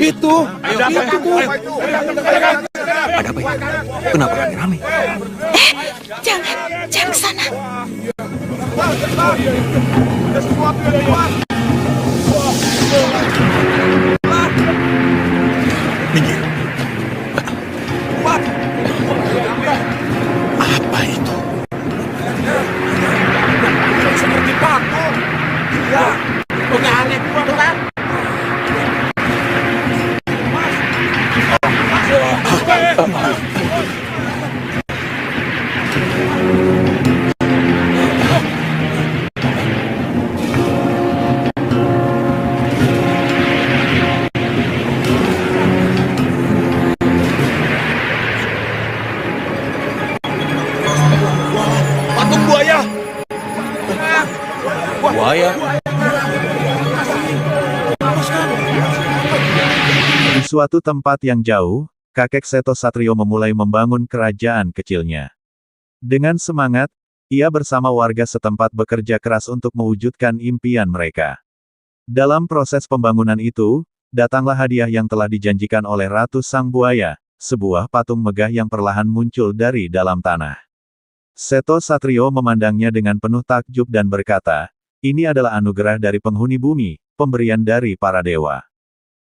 Itu, Ada apa itu? Kenapa rame-rame? Jangan ke sana. Minggir. Apa itu? seperti patung. Ya, punya aneh itu kan? Patung buaya. Buaya. Di suatu tempat yang jauh, kakek Seto Satrio memulai membangun kerajaan kecilnya. Dengan semangat, ia bersama warga setempat bekerja keras untuk mewujudkan impian mereka. Dalam proses pembangunan itu, datanglah hadiah yang telah dijanjikan oleh Ratu Sang Buaya, sebuah patung megah yang perlahan muncul dari dalam tanah. Seto Satrio memandangnya dengan penuh takjub dan berkata, "Ini adalah anugerah dari penghuni bumi, pemberian dari para dewa."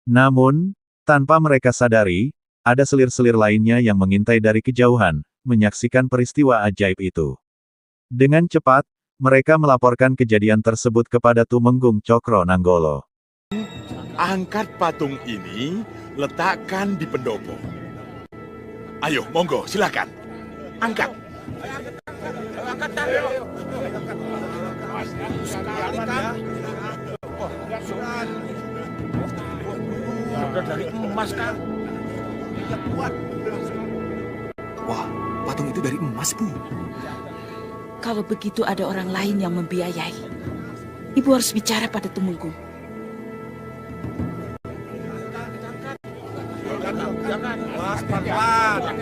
Namun, tanpa mereka sadari, ada selir-selir lainnya yang mengintai dari kejauhan, menyaksikan peristiwa ajaib itu. Dengan cepat, mereka melaporkan kejadian tersebut kepada Tumenggung Cokro Nanggolo. Angkat patung ini, letakkan di pendopo. Ayo, monggo, silakan. Angkat. Udah dari emas kan? Wah, patung itu dari emas, Bu. Kalau begitu ada orang lain yang membiayai. Ibu harus bicara pada Tumenggung. Jangan, Mas, pelan-pelan.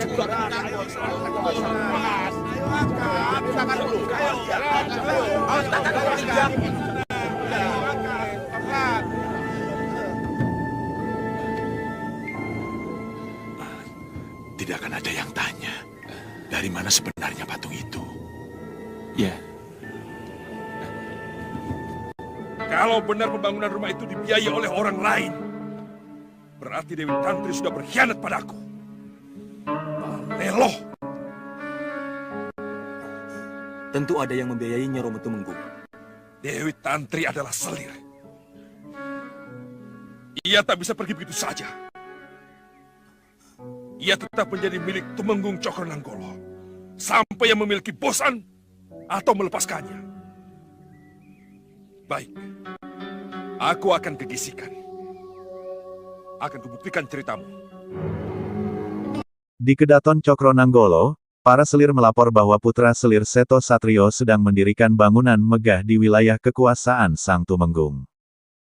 Tidak akan ada yang tanya, dari mana sebenarnya patung itu? Ya, Kalau benar pembangunan rumah itu dibiayai oleh orang lain, berarti Dewi Tantri sudah berkhianat padaku. Leloh. tentu ada yang membiayainya, Romo Tumenggung. Dewi Tantri adalah selir. Ia tak bisa pergi begitu saja. Ia tetap menjadi milik Tumenggung Cokro Nanggolo sampai yang memiliki bosan atau melepaskannya. Baik, aku akan gegisikan. Akan kubuktikan ceritamu. Di Kedaton Cokro Nanggolo, para selir melapor bahwa putra selir Seto Satrio sedang mendirikan bangunan megah di wilayah kekuasaan Sang Tumenggung.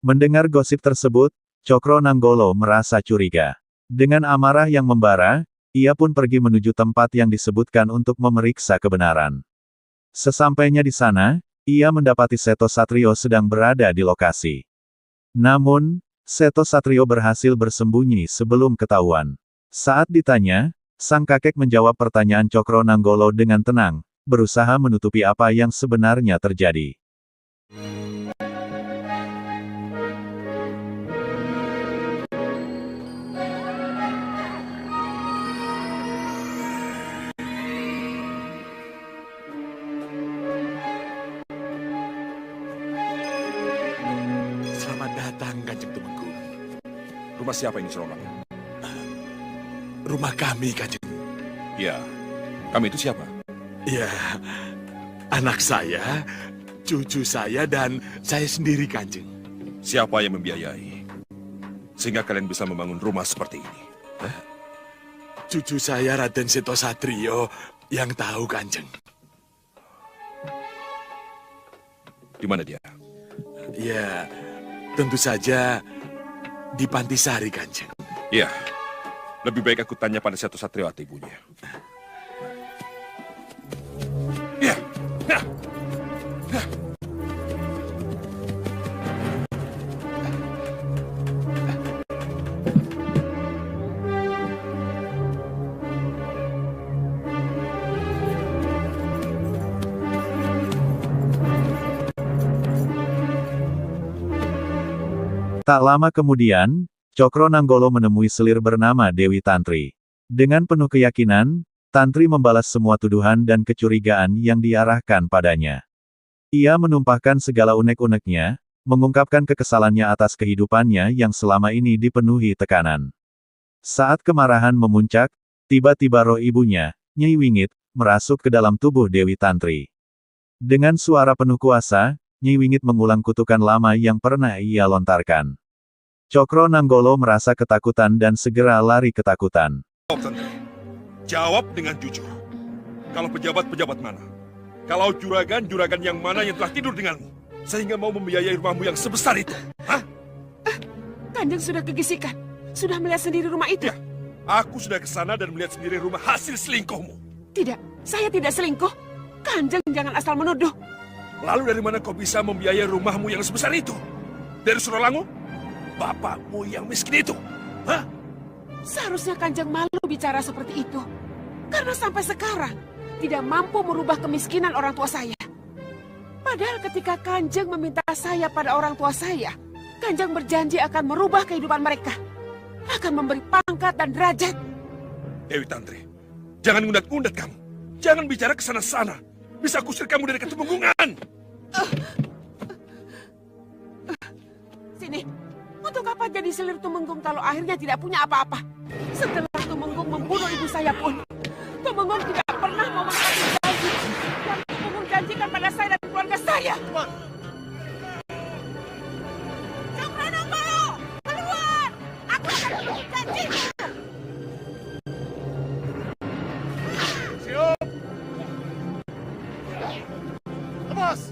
Mendengar gosip tersebut, Cokro Nanggolo merasa curiga. Dengan amarah yang membara, ia pun pergi menuju tempat yang disebutkan untuk memeriksa kebenaran. Sesampainya di sana, ia mendapati Seto Satrio sedang berada di lokasi. Namun, Seto Satrio berhasil bersembunyi sebelum ketahuan. Saat ditanya, sang kakek menjawab pertanyaan Cokro Nanggolo dengan tenang, berusaha menutupi apa yang sebenarnya terjadi. Selamat datang, Kanjeng Tumenggung. Rumah siapa ini, Seronok? Rumah kami, Kanjeng. Ya, kami itu siapa? Ya, anak saya, cucu saya, dan saya sendiri, Kanjeng. Siapa yang membiayai? Sehingga kalian bisa membangun rumah seperti ini. Cucu saya, Raden Seto Satrio, yang tahu, Kanjeng. Di mana dia? Ya, tentu saja di Pantisari, Kanjeng. Ya, lebih baik aku tanya pada Seto Satrio atau ibunya. Ya, nah. Tak lama kemudian, Cokro Nanggolo menemui selir bernama Dewi Tantri. Dengan penuh keyakinan, Tantri membalas semua tuduhan dan kecurigaan yang diarahkan padanya. Ia menumpahkan segala unek-uneknya, mengungkapkan kekesalannya atas kehidupannya yang selama ini dipenuhi tekanan. Saat kemarahan memuncak, tiba-tiba roh ibunya, Nyai Wingit, merasuk ke dalam tubuh Dewi Tantri. Dengan suara penuh kuasa, Nyai Wingit mengulang kutukan lama yang pernah ia lontarkan. Cokro Nanggolo merasa ketakutan dan segera lari ketakutan. Jawab dengan jujur. Kalau pejabat-pejabat mana? Kalau juragan-juragan yang mana yang telah tidur denganmu? Sehingga mau membiayai rumahmu yang sebesar itu? Hah? Kanjeng sudah kegisikan. Sudah melihat sendiri rumah itu? Ya, aku sudah ke sana dan melihat sendiri rumah hasil selingkuhmu. Tidak, saya tidak selingkuh. Kanjeng jangan asal menuduh. Lalu dari mana kau bisa membiayai rumahmu yang sebesar itu? Dari Surolangu? Bapakmu yang miskin itu? Hah? Seharusnya Kanjeng malu bicara seperti itu. Karena sampai sekarang tidak mampu merubah kemiskinan orang tua saya. Padahal ketika Kanjeng meminta saya pada orang tua saya, Kanjeng berjanji akan merubah kehidupan mereka. Akan memberi pangkat dan derajat. Dewi Tantri, jangan ngundat-ngundat kamu. Jangan bicara ke sana-sana. Bisa kusir kamu dari Ketumenggungan. Sini, untuk apa jadi selir Tumenggung kalau akhirnya tidak punya apa-apa? Setelah Tumenggung membunuh ibu saya pun, Tumenggung tidak pernah mau menepati janji yang Tumenggung janjikan pada saya dan keluarga saya. Cokro Nanggolo, keluar! Aku akan memenuhi janjimu! Siap! Lepas!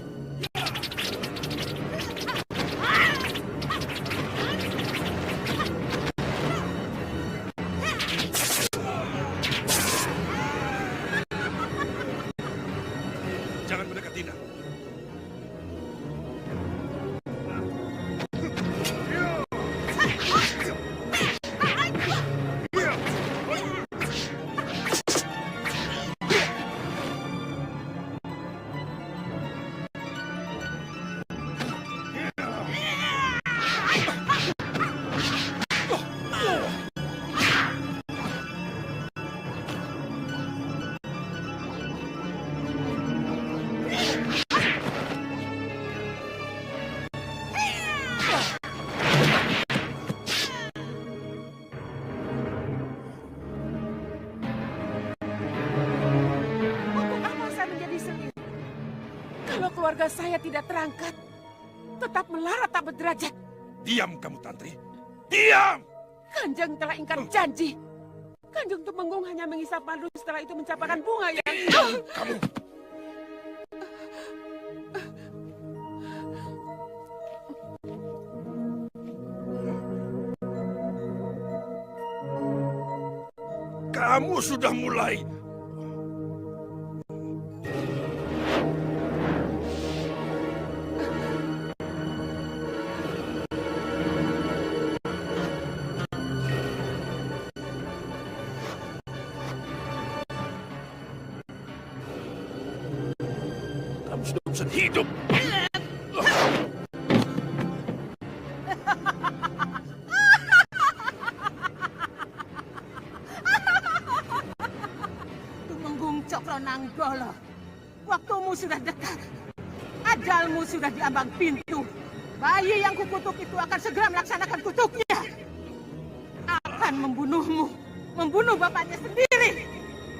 Jangan mendekatinya. Kalau keluarga saya tidak terangkat, tetap melarat tak berderajat. Diam kamu, Tantri. Diam! Kanjeng telah ingkar janji. Kanjeng Tumenggung hanya mengisap madu setelah itu mencapakan bunga yang... Kamu! Kamu sudah mulai... Kamu sudah bosan hidup. Tumenggung Cokro Nanggolo, waktumu sudah dekat. Ajalmu sudah di ambang pintu. Bayi yang kukutuk itu akan segera melaksanakan kutuknya. Akan membunuhmu, membunuh bapaknya sendiri.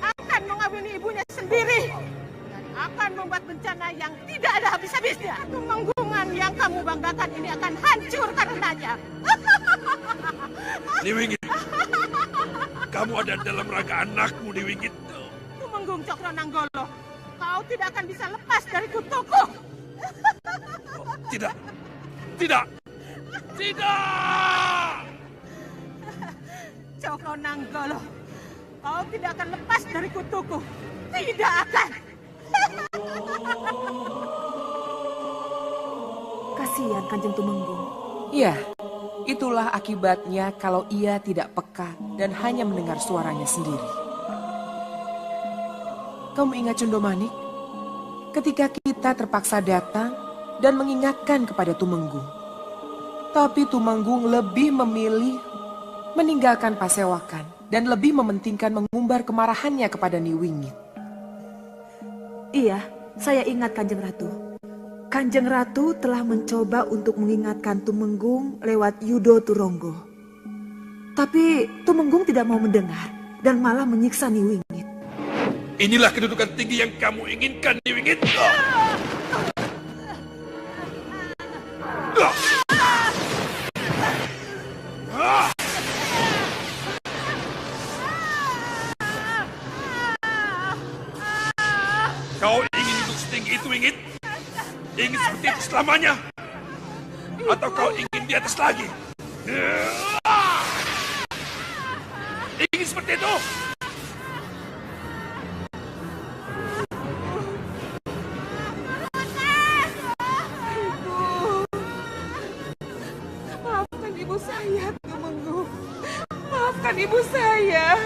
Akan mengawini ibunya sendiri. Akan membuat bencana yang tidak ada habis-habisnya. Tumenggungan yang kamu banggakan ini akan hancur karenanya. Diwingit, kamu ada dalam raga anakmu, Diwingit. Tumenggung Cokro Nanggolo, kau tidak akan bisa lepas dari kutuku. Tidak, tidak, tidak! Cokro Nanggolo, kau tidak akan lepas dari kutuku. Tidak akan. Kasihan Kanjeng Tumenggung. Ya, itulah akibatnya kalau ia tidak peka dan hanya mendengar suaranya sendiri. Kamu ingat Condomanik? Ketika kita terpaksa datang dan mengingatkan kepada Tumenggung. Tapi Tumenggung lebih memilih meninggalkan Pasewakan dan lebih mementingkan mengumbar kemarahannya kepada Nyi Wingit. Iya, saya ingat Kanjeng Ratu. Kanjeng Ratu telah mencoba untuk mengingatkan Tumenggung lewat Yudo Turonggo. Tapi Tumenggung tidak mau mendengar dan malah menyiksa Nyi Wingit. Inilah kedudukan tinggi yang kamu inginkan, Nyi Wingit. Kau ingin hidup setinggi itu, Wingit? Ingin seperti itu selamanya? Atau kau ingin di atas lagi? Ingin seperti itu? Maafkan ibu saya, Tumenggung. Maafkan ibu saya.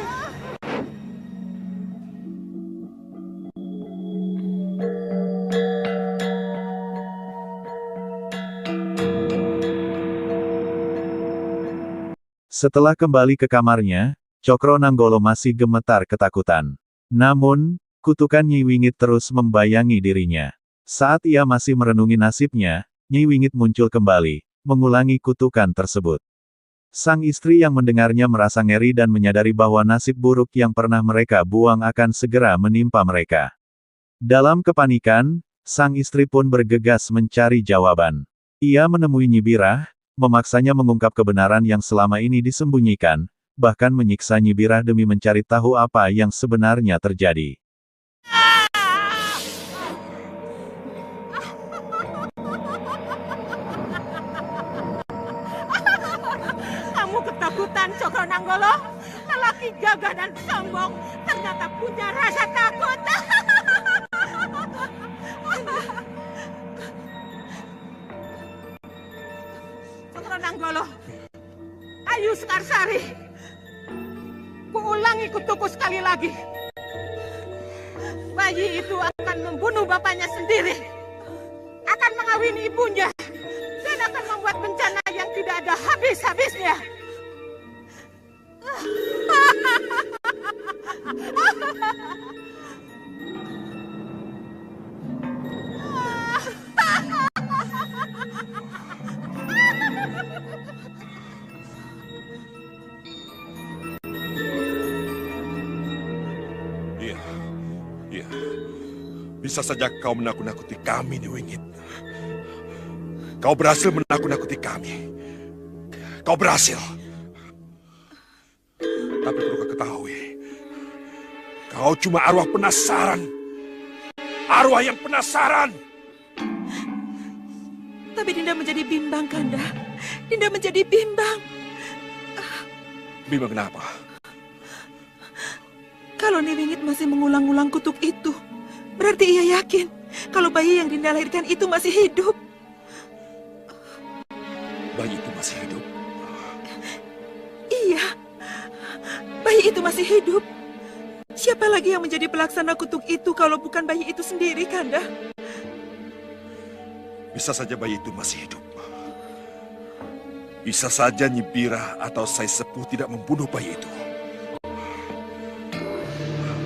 Setelah kembali ke kamarnya, Cokro Nanggolo masih gemetar ketakutan. Namun, kutukan Nyi Wingit terus membayangi dirinya. Saat ia masih merenungi nasibnya, Nyi Wingit muncul kembali, mengulangi kutukan tersebut. Sang istri yang mendengarnya merasa ngeri dan menyadari bahwa nasib buruk yang pernah mereka buang akan segera menimpa mereka. Dalam kepanikan, sang istri pun bergegas mencari jawaban. Ia menemui Nyi Birah, memaksanya mengungkap kebenaran yang selama ini disembunyikan, bahkan menyiksa Nyi Birah demi mencari tahu apa yang sebenarnya terjadi. Kamu ketakutan, Cokro Nanggolo? Lelaki gagah dan sombong ternyata punya rasa takut. Cokro Nanggolo, Ayu Sekarsari, kuulangi kutuku sekali lagi. Bayi itu akan membunuh bapaknya sendiri, akan mengawini ibunya, dan akan membuat bencana yang tidak ada habis-habisnya. Iya, iya. Bisa saja kau menakut-nakuti kami, Nyi Wingit. Kau berhasil menakut-nakuti kami. Kau berhasil. Tapi perlu kau ketahui, kau cuma arwah penasaran. Arwah yang penasaran. Tapi Dinda menjadi bimbang, Kanda. Dinda menjadi bimbang. Bimbang kenapa? Kalau Nyi Wingit masih mengulang-ulang kutuk itu, berarti ia yakin kalau bayi yang Dinda lahirkan itu masih hidup. Bayi itu masih hidup? Iya, bayi itu masih hidup. Siapa lagi yang menjadi pelaksana kutuk itu kalau bukan bayi itu sendiri, Kanda? Bisa saja bayi itu masih hidup. Bisa saja Nyi Birah atau Sai Sepuh tidak membunuh bayi itu.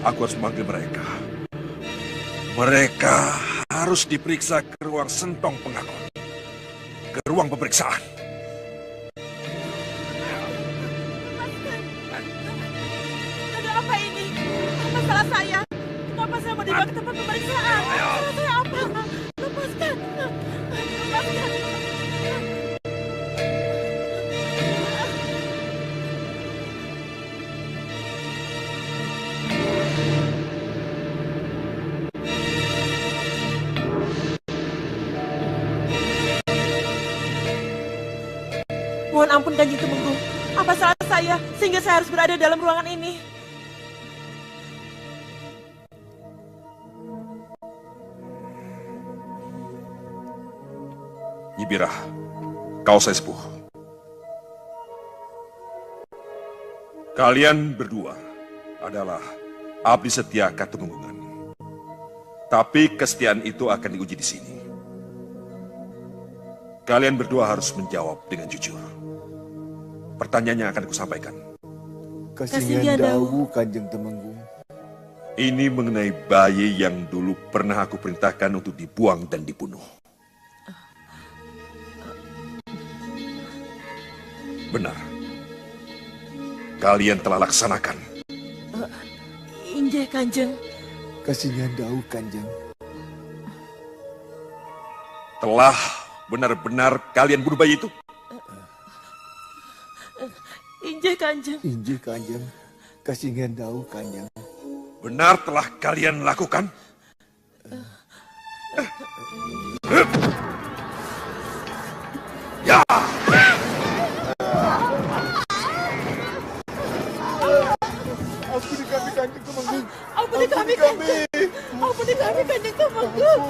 Aku harus memanggil mereka. Mereka harus diperiksa ke ruang sentong pengakuan. Ke ruang pemeriksaan. Ada apa ini? Apa salah saya? Kenapa saya mau dibawa ke tempat pemeriksaan? Salah saya apa? Lepaskan. Lepaskan. Mohon ampun, Kanjeng Tumenggung. Apa salah saya sehingga saya harus berada dalam ruangan ini? Nyi Birah, kau Sai Sepuh. Kalian berdua adalah abdi setia Katumenggungan. Tapi kesetiaan itu akan diuji di sini. Kalian berdua harus menjawab dengan jujur. Pertanyaan yang akan kusampaikan. Kasihan Dawu, Kanjeng Temenggung. Ini mengenai bayi yang dulu pernah aku perintahkan untuk dibuang dan dibunuh. Benar. Kalian telah laksanakan. Injih, Kanjeng. Kasihan Dawu, Kanjeng. Telah benar-benar kalian bunuh bayi itu? Injih, Kanjeng. Injih, Kanjeng. Kasihan Dawu, Kanjeng. Benar telah kalian lakukan? Ya! Ampuni kami, Kanjeng Temenggung. Ampuni kami, Kanjeng. Ampuni kami, Kanjeng Temenggung.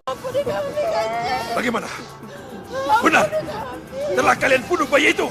Ampuni kami, Kanjeng. Bagaimana? Benar! Telah kalian bunuh bayi itu?